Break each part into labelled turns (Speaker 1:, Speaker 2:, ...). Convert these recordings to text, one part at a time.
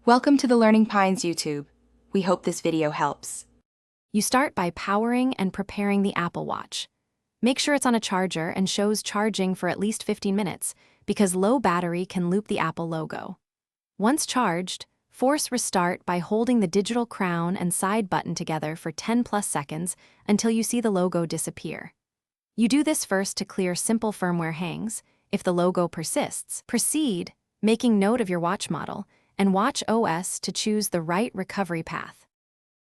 Speaker 1: Welcome to the Learning Pines YouTube. We hope this video helps.
Speaker 2: You start by powering and preparing the Apple Watch. Make sure it's on a charger and shows charging for at least 15 minutes, because low battery can loop the Apple logo. Once charged, force restart by holding the digital crown and side button together for 10+ seconds until you see the logo disappear. You do this first to clear simple firmware hangs. If the logo persists, proceed, making note of your watch model, and watch OS to choose the right recovery path.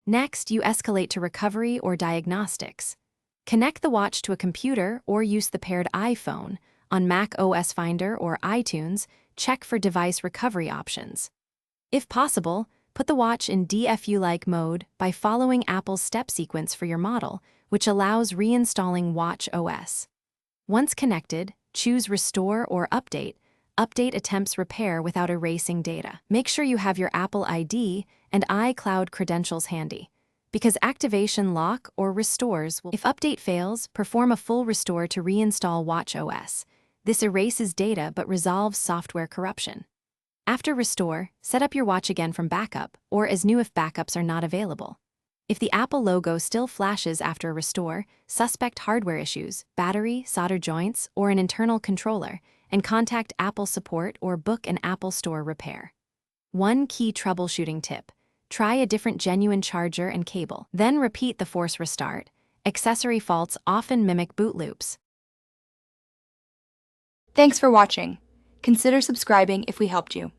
Speaker 2: Next, you escalate to recovery or diagnostics. Connect the watch to a computer or use the paired iPhone. On Mac OS Finder or iTunes, check for device recovery options. If possible, put the watch in DFU-like mode by following Apple's step sequence for your model, which allows reinstalling watch OS. Once connected, choose Restore or Update. Update attempts repair without erasing data. Make sure you have your Apple ID and iCloud credentials handy, because activation lock or restores will. If update fails, perform a full restore to reinstall watch OS. This erases data but resolves software corruption. After restore, set up your watch again from backup, or as new if backups are not available. If the Apple logo still flashes after a restore, suspect hardware issues, battery, solder joints, or an internal controller, and contact Apple support or book an Apple Store repair. One key troubleshooting tip: try a different genuine charger and cable, then repeat the force restart. Accessory faults often mimic boot loops.
Speaker 1: Thanks for watching. Consider subscribing if we helped you.